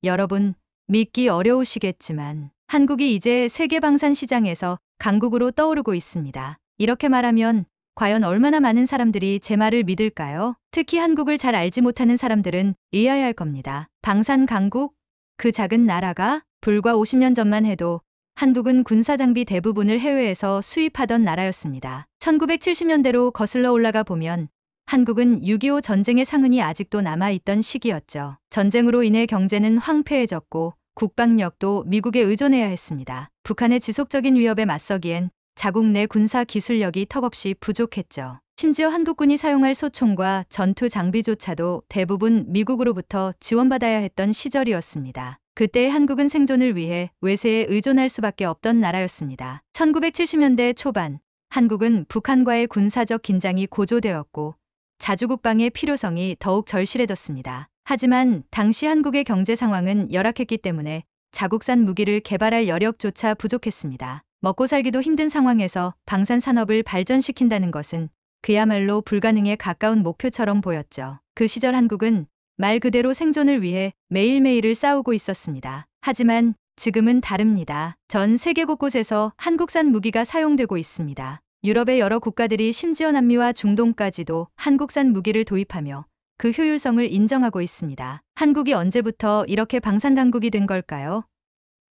여러분, 믿기 어려우시겠지만 한국이 이제 세계 방산 시장에서 강국으로 떠오르고 있습니다. 이렇게 말하면 과연 얼마나 많은 사람들이 제 말을 믿을까요? 특히 한국을 잘 알지 못하는 사람들은 의아해할 겁니다. 방산 강국? 그 작은 나라가? 불과 50년 전만 해도 한국은 군사 장비 대부분을 해외에서 수입하던 나라였습니다. 1970년대로 거슬러 올라가 보면 한국은 6.25 전쟁의 상흔이 아직도 남아있던 시기였죠. 전쟁으로 인해 경제는 황폐해졌고 국방력도 미국에 의존해야 했습니다. 북한의 지속적인 위협에 맞서기엔 자국 내 군사 기술력이 턱없이 부족했죠. 심지어 한국군이 사용할 소총과 전투 장비조차도 대부분 미국으로부터 지원받아야 했던 시절이었습니다. 그때 한국은 생존을 위해 외세에 의존할 수밖에 없던 나라였습니다. 1970년대 초반 한국은 북한과의 군사적 긴장이 고조되었고 자주국방의 필요성이 더욱 절실해졌습니다. 하지만 당시 한국의 경제 상황은 열악했기 때문에 자국산 무기를 개발할 여력조차 부족했습니다. 먹고 살기도 힘든 상황에서 방산 산업을 발전시킨다는 것은 그야말로 불가능에 가까운 목표처럼 보였죠. 그 시절 한국은 말 그대로 생존을 위해 매일매일을 싸우고 있었습니다. 하지만 지금은 다릅니다. 전 세계 곳곳에서 한국산 무기가 사용되고 있습니다. 유럽의 여러 국가들이 심지어 남미와 중동까지도 한국산 무기를 도입하며 그 효율성을 인정하고 있습니다. 한국이 언제부터 이렇게 방산 강국이 된 걸까요?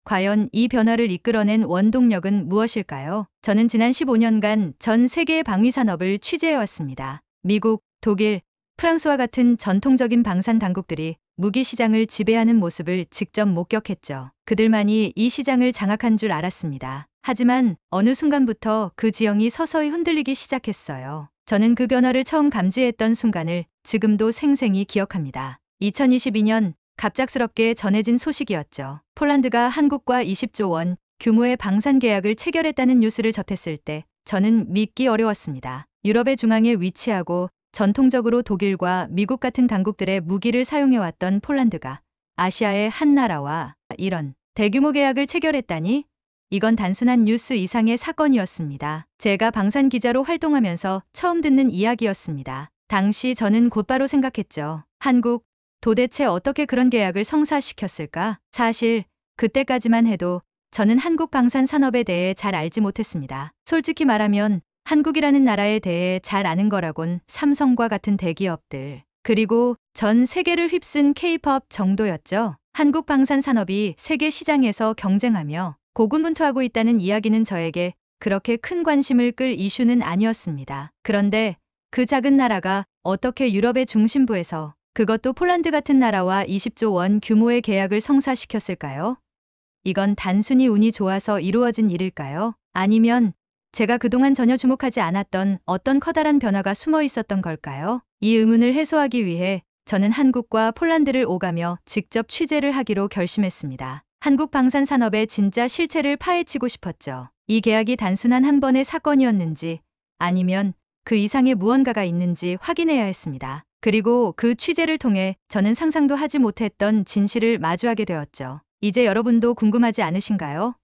과연 이 변화를 이끌어낸 원동력은 무엇일까요? 저는 지난 15년간 전 세계의 방위 산업을 취재해왔습니다. 미국, 독일, 프랑스와 같은 전통적인 방산 당국들이 무기 시장을 지배하는 모습을 직접 목격했죠. 그들만이 이 시장을 장악한 줄 알았습니다. 하지만 어느 순간부터 그 지형이 서서히 흔들리기 시작했어요. 저는 그 변화를 처음 감지했던 순간을 지금도 생생히 기억합니다. 2022년 갑작스럽게 전해진 소식이었죠. 폴란드가 한국과 20조 원 규모의 방산 계약을 체결했다는 뉴스를 접했을 때 저는 믿기 어려웠습니다. 유럽의 중앙에 위치하고 전통적으로 독일과 미국 같은 강국들의 무기를 사용해왔던 폴란드가 아시아의 한 나라와 이런 대규모 계약을 체결했다니? 이건 단순한 뉴스 이상의 사건이었습니다. 제가 방산 기자로 활동하면서 처음 듣는 이야기였습니다. 당시 저는 곧바로 생각했죠. 한국, 도대체 어떻게 그런 계약을 성사시켰을까? 사실 그때까지만 해도 저는 한국 방산 산업에 대해 잘 알지 못했습니다. 솔직히 말하면 한국이라는 나라에 대해 잘 아는 거라곤 삼성과 같은 대기업들, 그리고 전 세계를 휩쓴 K-POP 정도였죠. 한국 방산 산업이 세계 시장에서 경쟁하며 고군분투하고 있다는 이야기는 저에게 그렇게 큰 관심을 끌 이슈는 아니었습니다. 그런데 그 작은 나라가 어떻게 유럽의 중심부에서, 그것도 폴란드 같은 나라와 20조 원 규모의 계약을 성사시켰을까요? 이건 단순히 운이 좋아서 이루어진 일일까요? 아니면 제가 그동안 전혀 주목하지 않았던 어떤 커다란 변화가 숨어 있었던 걸까요? 이 의문을 해소하기 위해 저는 한국과 폴란드를 오가며 직접 취재를 하기로 결심했습니다. 한국 방산 산업의 진짜 실체를 파헤치고 싶었죠. 이 계약이 단순한 한 번의 사건이었는지 아니면 그 이상의 무언가가 있는지 확인해야 했습니다. 그리고 그 취재를 통해 저는 상상도 하지 못했던 진실을 마주하게 되었죠. 이제 여러분도 궁금하지 않으신가요?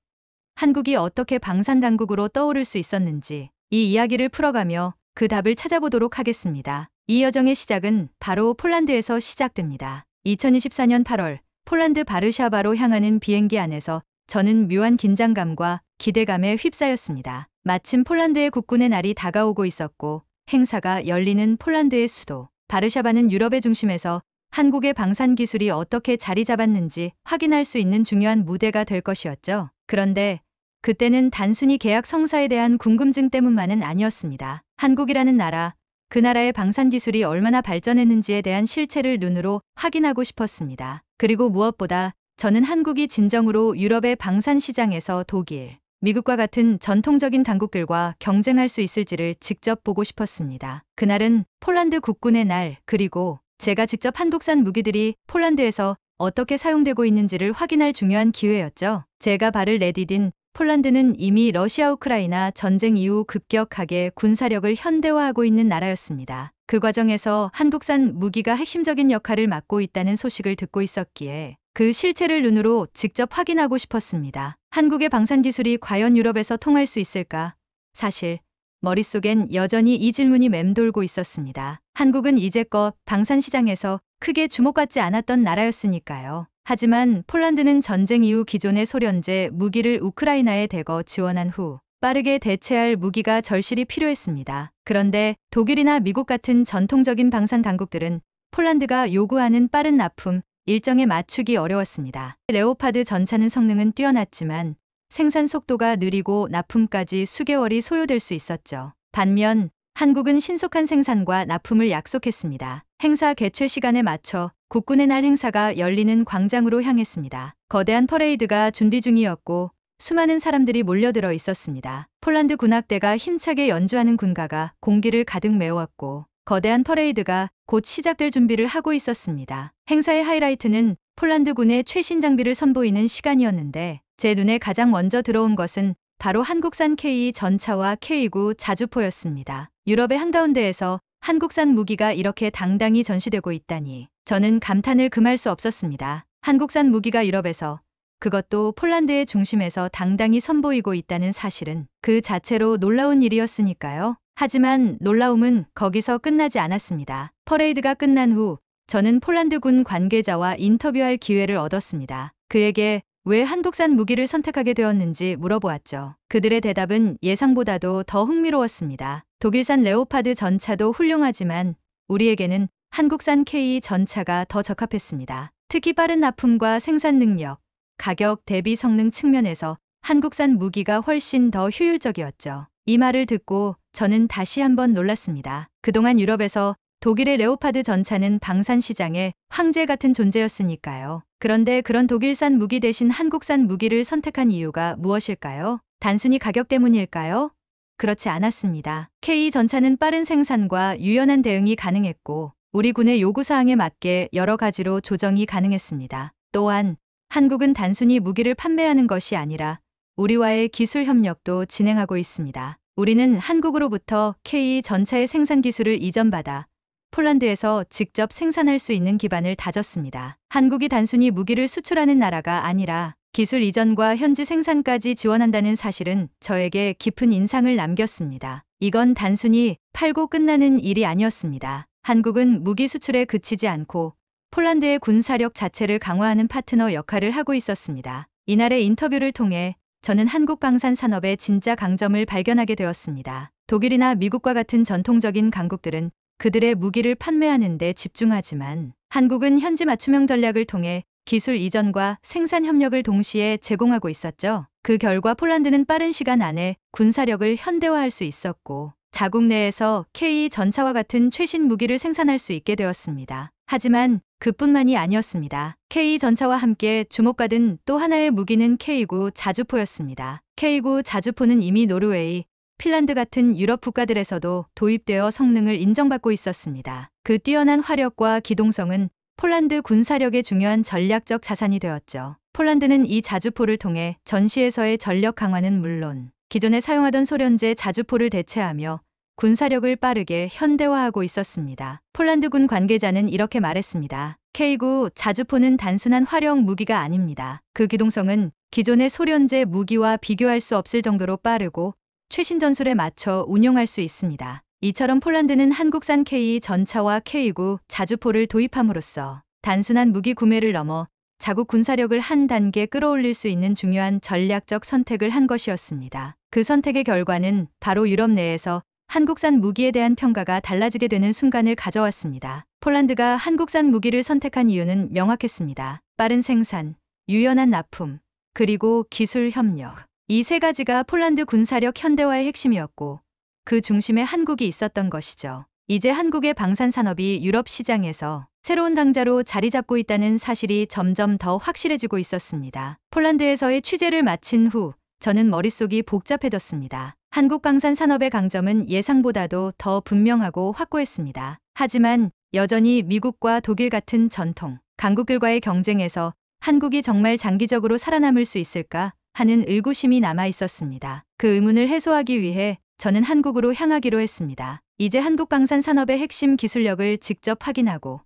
한국이 어떻게 방산 강국으로 떠오를 수 있었는지 이 이야기를 풀어가며 그 답을 찾아보도록 하겠습니다. 이 여정의 시작은 바로 폴란드에서 시작됩니다. 2024년 8월 폴란드 바르샤바로 향하는 비행기 안에서 저는 묘한 긴장감과 기대감에 휩싸였습니다. 마침 폴란드의 국군의 날이 다가오고 있었고 행사가 열리는 폴란드의 수도 바르샤바는 유럽의 중심에서 한국의 방산 기술이 어떻게 자리 잡았는지 확인할 수 있는 중요한 무대가 될 것이었죠. 그런데 그때는 단순히 계약 성사에 대한 궁금증 때문만은 아니었습니다. 한국이라는 나라, 그 나라의 방산 기술이 얼마나 발전했는지에 대한 실체를 눈으로 확인하고 싶었습니다. 그리고 무엇보다 저는 한국이 진정으로 유럽의 방산 시장에서 독일, 미국과 같은 전통적인 당국들과 경쟁할 수 있을지를 직접 보고 싶었습니다. 그날은 폴란드 국군의 날, 그리고 제가 직접 한국산 무기들이 폴란드에서 어떻게 사용되고 있는지를 확인할 중요한 기회였죠. 제가 발을 내디딘 폴란드는 이미 러시아 우크라이나 전쟁 이후 급격하게 군사력을 현대화하고 있는 나라였습니다. 그 과정에서 한국산 무기가 핵심적인 역할을 맡고 있다는 소식을 듣고 있었기에 그 실체를 눈으로 직접 확인하고 싶었습니다. 한국의 방산 기술이 과연 유럽에서 통할 수 있을까? 사실 머릿속엔 여전히 이 질문이 맴돌고 있었습니다. 한국은 이제껏 방산 시장에서 크게 주목받지 않았던 나라였으니까요. 하지만 폴란드는 전쟁 이후 기존의 소련제 무기를 우크라이나에 대거 지원한 후 빠르게 대체할 무기가 절실히 필요했습니다. 그런데 독일이나 미국 같은 전통적인 방산 강국들은 폴란드가 요구하는 빠른 납품 일정에 맞추기 어려웠습니다. 레오파드 전차는 성능은 뛰어났지만 생산 속도가 느리고 납품까지 수개월이 소요될 수 있었죠. 반면 한국은 신속한 생산과 납품을 약속했습니다. 행사 개최 시간에 맞춰 국군의 날 행사가 열리는 광장으로 향했습니다. 거대한 퍼레이드가 준비 중이었고 수많은 사람들이 몰려들어 있었습니다. 폴란드 군악대가 힘차게 연주하는 군가가 공기를 가득 메웠고 거대한 퍼레이드가 곧 시작될 준비를 하고 있었습니다. 행사의 하이라이트는 폴란드군의 최신 장비를 선보이는 시간이었는데 제 눈에 가장 먼저 들어온 것은 바로 한국산 K 전차와 K9 자주포였습니다. 유럽의 한가운데에서 한국산 무기가 이렇게 당당히 전시되고 있다니 저는 감탄을 금할 수 없었습니다. 한국산 무기가 유럽에서 그것도 폴란드의 중심에서 당당히 선보이고 있다는 사실은 그 자체로 놀라운 일이었으니까요. 하지만 놀라움은 거기서 끝나지 않았습니다. 퍼레이드가 끝난 후 저는 폴란드 군 관계자와 인터뷰할 기회를 얻었습니다. 그에게 왜 한국산 무기를 선택하게 되었는지 물어보았죠. 그들의 대답은 예상보다도 더 흥미로웠습니다. 독일산 레오파드 전차도 훌륭하지만 우리에게는 한국산 K 전차가 더 적합했습니다. 특히 빠른 납품과 생산 능력, 가격 대비 성능 측면에서 한국산 무기가 훨씬 더 효율적이었죠. 이 말을 듣고 저는 다시 한번 놀랐습니다. 그동안 유럽에서 독일의 레오파드 전차는 방산 시장의 황제 같은 존재였으니까요. 그런데 그런 독일산 무기 대신 한국산 무기를 선택한 이유가 무엇일까요? 단순히 가격 때문일까요? 그렇지 않았습니다. K 전차는 빠른 생산과 유연한 대응이 가능했고 우리 군의 요구사항에 맞게 여러 가지로 조정이 가능했습니다. 또한 한국은 단순히 무기를 판매하는 것이 아니라 우리와의 기술 협력도 진행하고 있습니다. 우리는 한국으로부터 K 전차의 생산 기술을 이전받아 폴란드에서 직접 생산할 수 있는 기반을 다졌습니다. 한국이 단순히 무기를 수출하는 나라가 아니라 기술 이전과 현지 생산까지 지원한다는 사실은 저에게 깊은 인상을 남겼습니다. 이건 단순히 팔고 끝나는 일이 아니었습니다. 한국은 무기 수출에 그치지 않고 폴란드의 군사력 자체를 강화하는 파트너 역할을 하고 있었습니다. 이날의 인터뷰를 통해 저는 한국 방산 산업의 진짜 강점을 발견하게 되었습니다. 독일이나 미국과 같은 전통적인 강국들은 그들의 무기를 판매하는 데 집중하지만 한국은 현지 맞춤형 전략을 통해 기술 이전과 생산 협력을 동시에 제공하고 있었죠. 그 결과 폴란드는 빠른 시간 안에 군사력을 현대화할 수 있었고 자국 내에서 K 전차와 같은 최신 무기를 생산할 수 있게 되었습니다. 하지만 그뿐만이 아니었습니다. K 전차와 함께 주목받은 또 하나의 무기는 K9 자주포였습니다. K9 자주포는 이미 노르웨이, 핀란드 같은 유럽 국가들에서도 도입되어 성능을 인정받고 있었습니다. 그 뛰어난 화력과 기동성은 폴란드 군사력의 중요한 전략적 자산이 되었죠. 폴란드는 이 자주포를 통해 전시에서의 전력 강화는 물론 기존에 사용하던 소련제 자주포를 대체하며 군사력을 빠르게 현대화하고 있었습니다. 폴란드 군 관계자는 이렇게 말했습니다. K9 자주포는 단순한 화력 무기가 아닙니다. 그 기동성은 기존의 소련제 무기와 비교할 수 없을 정도로 빠르고 최신 전술에 맞춰 운용할 수 있습니다. 이처럼 폴란드는 한국산 K 전차와 K9 자주포를 도입함으로써 단순한 무기 구매를 넘어 자국 군사력을 한 단계 끌어올릴 수 있는 중요한 전략적 선택을 한 것이었습니다. 그 선택의 결과는 바로 유럽 내에서 한국산 무기에 대한 평가가 달라지게 되는 순간을 가져왔습니다. 폴란드가 한국산 무기를 선택한 이유는 명확했습니다. 빠른 생산, 유연한 납품, 그리고 기술 협력. 이 세 가지가 폴란드 군사력 현대화의 핵심이었고 그 중심에 한국이 있었던 것이죠. 이제 한국의 방산 산업이 유럽 시장에서 새로운 강자로 자리 잡고 있다는 사실이 점점 더 확실해지고 있었습니다. 폴란드에서의 취재를 마친 후 저는 머릿속이 복잡해졌습니다. 한국 방산 산업의 강점은 예상보다도 더 분명하고 확고했습니다. 하지만 여전히 미국과 독일 같은 전통 강국들과의 경쟁에서 한국이 정말 장기적으로 살아남을 수 있을까 하는 의구심이 남아 있었습니다. 그 의문을 해소하기 위해 저는 한국으로 향하기로 했습니다. 이제 한국 방산 산업의 핵심 기술력을 직접 확인하고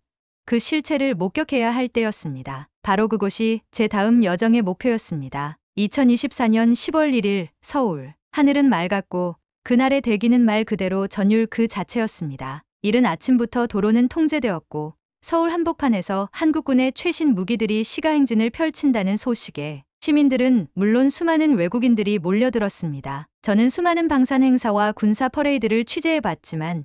그 실체를 목격해야 할 때였습니다. 바로 그곳이 제 다음 여정의 목표였습니다. 2024년 10월 1일 서울. 하늘은 맑았고 그날의 대기는 말 그대로 전율 그 자체였습니다. 이른 아침부터 도로는 통제되었고 서울 한복판에서 한국군의 최신 무기들이 시가행진을 펼친다는 소식에 시민들은 물론 수많은 외국인들이 몰려들었습니다. 저는 수많은 방산 행사와 군사 퍼레이드를 취재해봤지만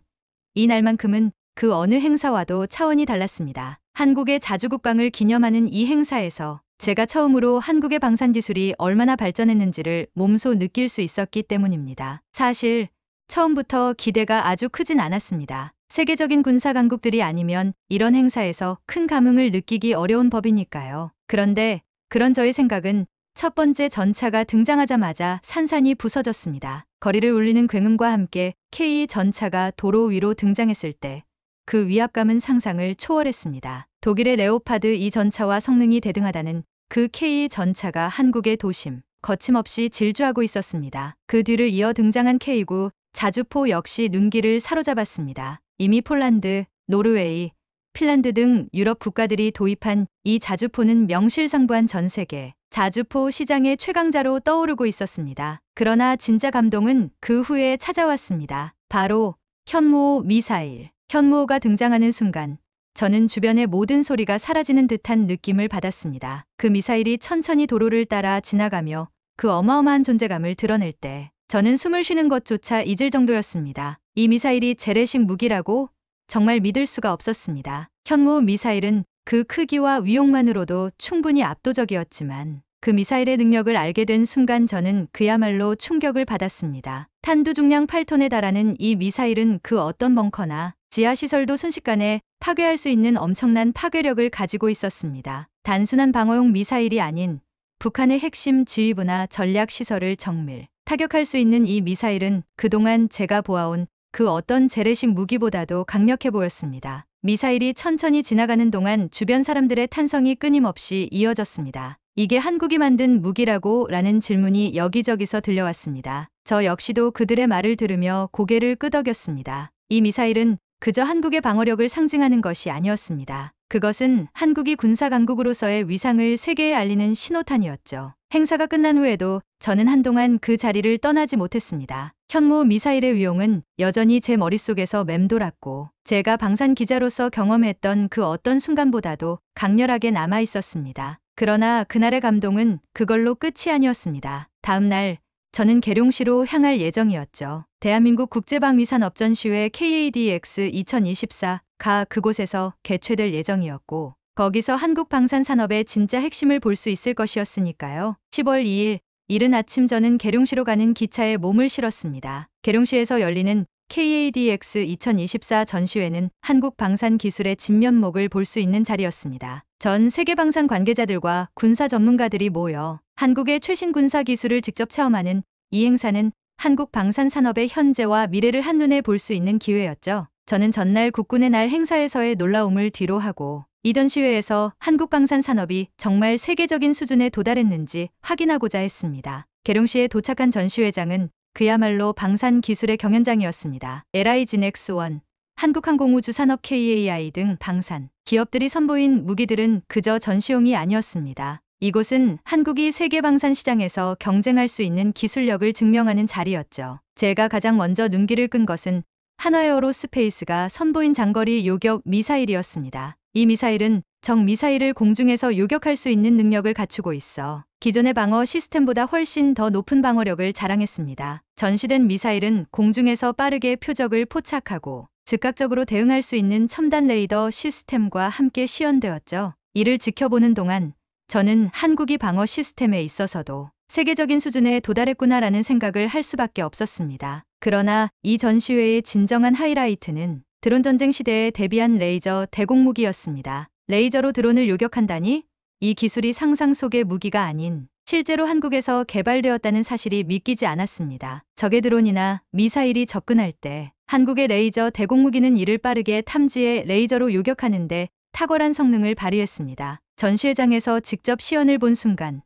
이날만큼은 그 어느 행사와도 차원이 달랐습니다. 한국의 자주국방을 기념하는 이 행사에서 제가 처음으로 한국의 방산기술이 얼마나 발전했는지를 몸소 느낄 수 있었기 때문입니다. 사실 처음부터 기대가 아주 크진 않았습니다. 세계적인 군사 강국들이 아니면 이런 행사에서 큰 감흥을 느끼기 어려운 법이니까요. 그런데 그런 저의 생각은 첫 번째 전차가 등장하자마자 산산이 부서졌습니다. 거리를 울리는 굉음과 함께 K 전차가 도로 위로 등장했을 때 그 위압감은 상상을 초월했습니다. 독일의 레오파드 2 전차와 성능이 대등하다는 그 K 전차가 한국의 도심, 거침없이 질주하고 있었습니다. 그 뒤를 이어 등장한 K9 자주포 역시 눈길을 사로잡았습니다. 이미 폴란드, 노르웨이, 핀란드 등 유럽 국가들이 도입한 이 자주포는 명실상부한 전 세계 자주포 시장의 최강자로 떠오르고 있었습니다. 그러나 진짜 감동은 그 후에 찾아왔습니다. 바로 현무호 미사일. 현무호가 등장하는 순간 저는 주변의 모든 소리가 사라지는 듯한 느낌을 받았습니다. 그 미사일이 천천히 도로를 따라 지나가며 그 어마어마한 존재감을 드러낼 때 저는 숨을 쉬는 것조차 잊을 정도였습니다. 이 미사일이 재래식 무기라고 정말 믿을 수가 없었습니다. 현무호 미사일은 그 크기와 위용만으로도 충분히 압도적이었지만 그 미사일의 능력을 알게 된 순간 저는 그야말로 충격을 받았습니다. 탄두 중량 8톤에 달하는 이 미사일은 그 어떤 벙커나 지하시설도 순식간에 파괴할 수 있는 엄청난 파괴력을 가지고 있었습니다. 단순한 방어용 미사일이 아닌 북한의 핵심 지휘부나 전략시설을 정밀 타격할 수 있는 이 미사일은 그동안 제가 보아온 그 어떤 재래식 무기보다도 강력해 보였습니다. 미사일이 천천히 지나가는 동안 주변 사람들의 탄성이 끊임없이 이어졌습니다. 이게 한국이 만든 무기라고? 라는 질문이 여기저기서 들려왔습니다. 저 역시도 그들의 말을 들으며 고개를 끄덕였습니다. 이 미사일은 그저 한국의 방어력을 상징하는 것이 아니었습니다. 그것은 한국이 군사강국으로서의 위상을 세계에 알리는 신호탄이었죠. 행사가 끝난 후에도 저는 한동안 그 자리를 떠나지 못했습니다. 현무호 미사일의 위용은 여전히 제 머릿속에서 맴돌았고 제가 방산 기자로서 경험했던 그 어떤 순간보다도 강렬하게 남아 있었습니다. 그러나 그날의 감동은 그걸로 끝이 아니었습니다. 다음 날 저는 계룡시로 향할 예정이었죠. 대한민국 국제방위산업전시회 KADX 2024가 그곳에서 개최될 예정이었고 거기서 한국 방산산업의 진짜 핵심을 볼 수 있을 것이었으니까요. 10월 2일 이른 아침 저는 계룡시로 가는 기차에 몸을 실었습니다. 계룡시에서 열리는 KADX 2024 전시회는 한국 방산 기술의 진면목을 볼 수 있는 자리였습니다. 전 세계 방산 관계자들과 군사 전문가들이 모여 한국의 최신 군사 기술을 직접 체험하는 이 행사는 한국 방산 산업의 현재와 미래를 한눈에 볼 수 있는 기회였죠. 저는 전날 국군의 날 행사에서의 놀라움을 뒤로하고 이 전시회에서 한국 방산 산업이 정말 세계적인 수준에 도달했는지 확인하고자 했습니다. 계룡시에 도착한 전시회장은 그야말로 방산 기술의 경연장이었습니다. LIGNX1, 한국항공우주산업 KAI 등 방산 기업들이 선보인 무기들은 그저 전시용이 아니었습니다. 이곳은 한국이 세계 방산 시장에서 경쟁할 수 있는 기술력을 증명하는 자리였죠. 제가 가장 먼저 눈길을 끈 것은 한화에어로스페이스가 선보인 장거리 요격 미사일이었습니다. 이 미사일은 적 미사일을 공중에서 요격할 수 있는 능력을 갖추고 있어 기존의 방어 시스템보다 훨씬 더 높은 방어력을 자랑했습니다. 전시된 미사일은 공중에서 빠르게 표적을 포착하고 즉각적으로 대응할 수 있는 첨단 레이더 시스템과 함께 시연되었죠. 이를 지켜보는 동안 저는 한국이 방어 시스템에 있어서도 세계적인 수준에 도달했구나라는 생각을 할 수밖에 없었습니다. 그러나 이 전시회의 진정한 하이라이트는 드론 전쟁 시대에 대비한 레이저 대공무기였습니다. 레이저로 드론을 요격한다니? 이 기술이 상상 속의 무기가 아닌 실제로 한국에서 개발되었다는 사실이 믿기지 않았습니다. 적의 드론이나 미사일이 접근할 때 한국의 레이저 대공무기는 이를 빠르게 탐지해 레이저로 요격하는데 탁월한 성능을 발휘했습니다. 전시회장에서 직접 시연을 본 순간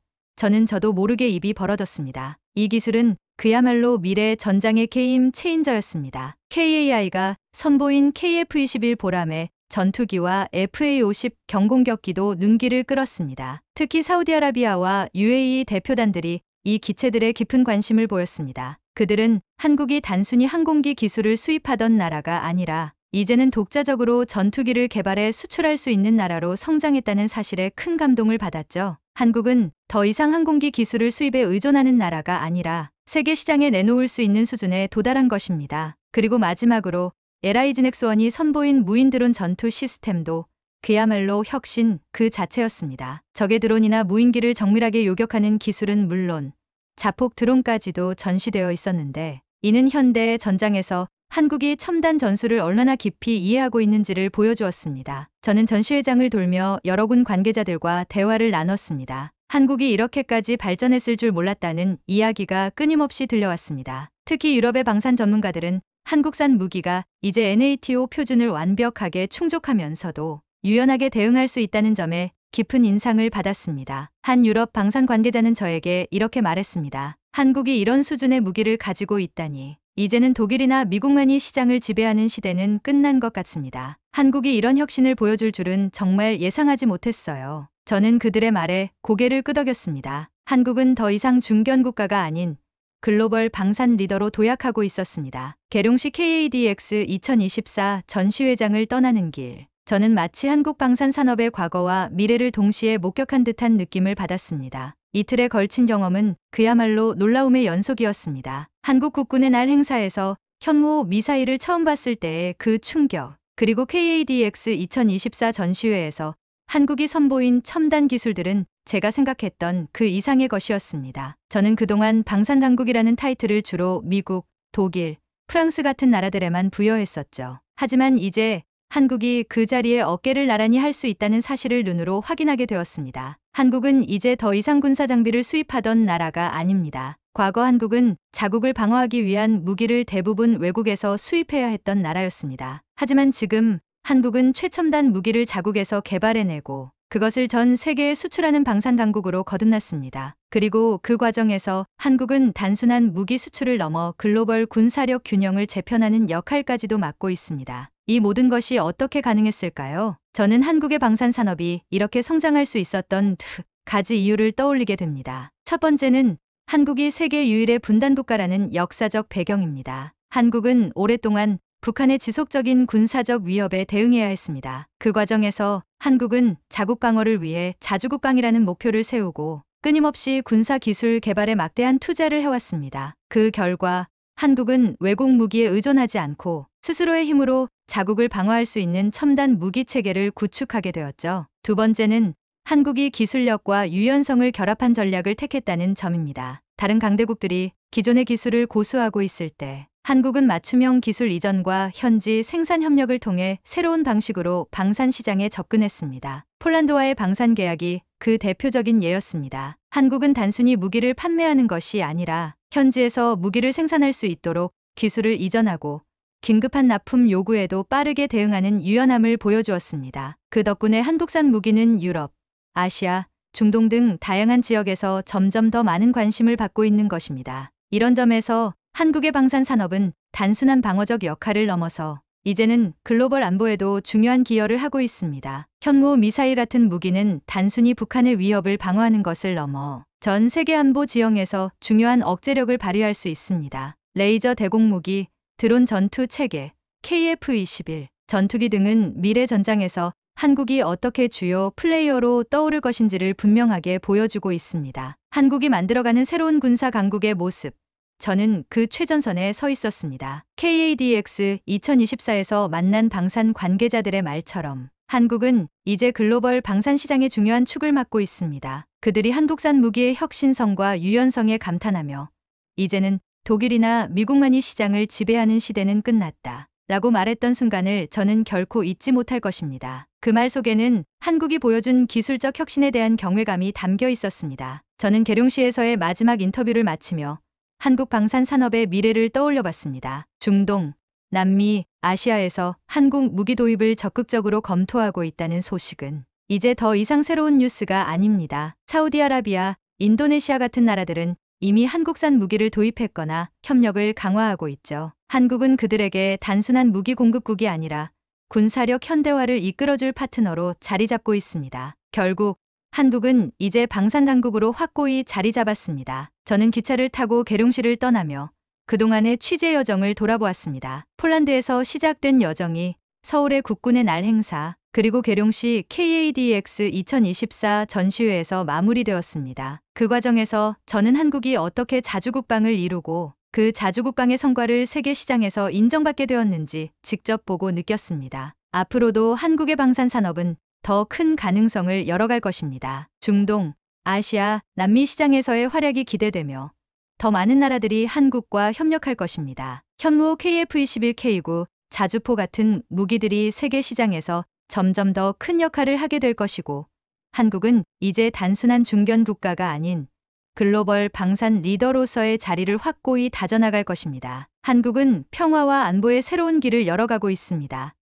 저도 모르게 입이 벌어졌습니다. 이 기술은 그야말로 미래 전장의 게임 체인저였습니다. KAI가 선보인 KF-21 보람의 전투기와 FA-50 경공격기도 눈길을 끌었습니다. 특히 사우디아라비아와 UAE 대표단들이 이 기체들에 깊은 관심을 보였습니다. 그들은 한국이 단순히 항공기 기술을 수입하던 나라가 아니라 이제는 독자적으로 전투기를 개발해 수출할 수 있는 나라로 성장했다는 사실에 큰 감동을 받았죠. 한국은 더 이상 항공기 기술을 수입에 의존하는 나라가 아니라 세계 시장에 내놓을 수 있는 수준에 도달한 것입니다. 그리고 마지막으로 LIG 넥스원이 선보인 무인 드론 전투 시스템도 그야말로 혁신 그 자체였습니다. 적의 드론이나 무인기를 정밀하게 요격하는 기술은 물론 자폭 드론까지도 전시되어 있었는데, 이는 현대의 전장에서 한국이 첨단 전술을 얼마나 깊이 이해하고 있는지를 보여주었습니다. 저는 전시회장을 돌며 여러 군 관계자들과 대화를 나눴습니다. 한국이 이렇게까지 발전했을 줄 몰랐다는 이야기가 끊임없이 들려왔습니다. 특히 유럽의 방산 전문가들은 한국산 무기가 이제 NATO 표준을 완벽하게 충족하면서도 유연하게 대응할 수 있다는 점에 깊은 인상을 받았습니다. 한 유럽 방산 관계자는 저에게 이렇게 말했습니다. 한국이 이런 수준의 무기를 가지고 있다니 이제는 독일이나 미국만이 시장을 지배하는 시대는 끝난 것 같습니다. 한국이 이런 혁신을 보여줄 줄은 정말 예상하지 못했어요. 저는 그들의 말에 고개를 끄덕였습니다. 한국은 더 이상 중견 국가가 아닌 글로벌 방산 리더로 도약하고 있었습니다. 계룡시 KADX 2024 전시회장을 떠나는 길. 저는 마치 한국 방산 산업의 과거와 미래를 동시에 목격한 듯한 느낌을 받았습니다. 이틀에 걸친 경험은 그야말로 놀라움의 연속이었습니다. 한국 국군의 날 행사에서 현무 미사일을 처음 봤을 때의 그 충격, 그리고 KADX 2024 전시회에서 한국이 선보인 첨단 기술들은 제가 생각했던 그 이상의 것이었습니다. 저는 그동안 방산당국이라는 타이틀을 주로 미국, 독일, 프랑스 같은 나라들에만 부여했었죠. 하지만 이제 한국이 그 자리에 어깨를 나란히 할 수 있다는 사실을 눈으로 확인하게 되었습니다. 한국은 이제 더 이상 군사 장비를 수입하던 나라가 아닙니다. 과거 한국은 자국을 방어하기 위한 무기를 대부분 외국에서 수입해야 했던 나라였습니다. 하지만 지금 한국은 최첨단 무기를 자국에서 개발해내고 그것을 전 세계에 수출하는 방산 강국으로 거듭났습니다. 그리고 그 과정에서 한국은 단순한 무기 수출을 넘어 글로벌 군사력 균형을 재편하는 역할까지도 맡고 있습니다. 이 모든 것이 어떻게 가능했을까요? 저는 한국의 방산 산업이 이렇게 성장할 수 있었던 두 가지 이유를 떠올리게 됩니다. 첫 번째는 한국이 세계 유일의 분단 국가라는 역사적 배경입니다. 한국은 오랫동안 북한의 지속적인 군사적 위협에 대응해야 했습니다. 그 과정에서 한국은 자국 방어를 위해 자주국방이라는 목표를 세우고 끊임없이 군사 기술 개발에 막대한 투자를 해왔습니다. 그 결과 한국은 외국 무기에 의존하지 않고 스스로의 힘으로 자국을 방어할 수 있는 첨단 무기 체계를 구축하게 되었죠. 두 번째는 한국이 기술력과 유연성을 결합한 전략을 택했다는 점입니다. 다른 강대국들이 기존의 기술을 고수하고 있을 때 한국은 맞춤형 기술 이전과 현지 생산 협력을 통해 새로운 방식으로 방산 시장에 접근했습니다. 폴란드와의 방산 계약이 그 대표적인 예였습니다. 한국은 단순히 무기를 판매하는 것이 아니라 현지에서 무기를 생산할 수 있도록 기술을 이전하고 긴급한 납품 요구에도 빠르게 대응하는 유연함을 보여주었습니다. 그 덕분에 한국산 무기는 유럽, 아시아, 중동 등 다양한 지역에서 점점 더 많은 관심을 받고 있는 것입니다. 이런 점에서 한국의 방산 산업은 단순한 방어적 역할을 넘어서 이제는 글로벌 안보에도 중요한 기여를 하고 있습니다. 현무 미사일 같은 무기는 단순히 북한의 위협을 방어하는 것을 넘어 전 세계 안보 지형에서 중요한 억제력을 발휘할 수 있습니다. 레이저 대공무기, 드론 전투 체계, KF-21, 전투기 등은 미래 전장에서 한국이 어떻게 주요 플레이어로 떠오를 것인지를 분명하게 보여주고 있습니다. 한국이 만들어가는 새로운 군사 강국의 모습. 저는 그 최전선에 서 있었습니다. KADX 2024에서 만난 방산 관계자들의 말처럼 한국은 이제 글로벌 방산 시장의 중요한 축을 맡고 있습니다. 그들이 한국산 무기의 혁신성과 유연성에 감탄하며 이제는 독일이나 미국만이 시장을 지배하는 시대는 끝났다 라고 말했던 순간을 저는 결코 잊지 못할 것입니다. 그 말 속에는 한국이 보여준 기술적 혁신에 대한 경외감이 담겨 있었습니다. 저는 계룡시에서의 마지막 인터뷰를 마치며 한국 방산 산업의 미래를 떠올려 봤습니다. 중동, 남미, 아시아에서 한국 무기 도입을 적극적으로 검토하고 있다는 소식은 이제 더 이상 새로운 뉴스가 아닙니다. 사우디아라비아, 인도네시아 같은 나라들은 이미 한국산 무기를 도입했거나 협력을 강화하고 있죠. 한국은 그들에게 단순한 무기 공급국이 아니라 군사력 현대화를 이끌어줄 파트너로 자리 잡고 있습니다. 결국 한국은 이제 방산 강국으로 확고히 자리 잡았습니다. 저는 기차를 타고 계룡시를 떠나며 그동안의 취재 여정을 돌아보았습니다. 폴란드에서 시작된 여정이 서울의 국군의 날 행사, 그리고 계룡시 KADX 2024 전시회에서 마무리되었습니다. 그 과정에서 저는 한국이 어떻게 자주국방을 이루고 그 자주국방의 성과를 세계 시장에서 인정받게 되었는지 직접 보고 느꼈습니다. 앞으로도 한국의 방산 산업은 더 큰 가능성을 열어갈 것입니다. 중동, 아시아, 남미 시장에서의 활약이 기대되며 더 많은 나라들이 한국과 협력할 것입니다. 현무호 KF-21K9, 자주포 같은 무기들이 세계 시장에서 점점 더 큰 역할을 하게 될 것이고, 한국은 이제 단순한 중견 국가가 아닌 글로벌 방산 리더로서의 자리를 확고히 다져나갈 것입니다. 한국은 평화와 안보의 새로운 길을 열어가고 있습니다.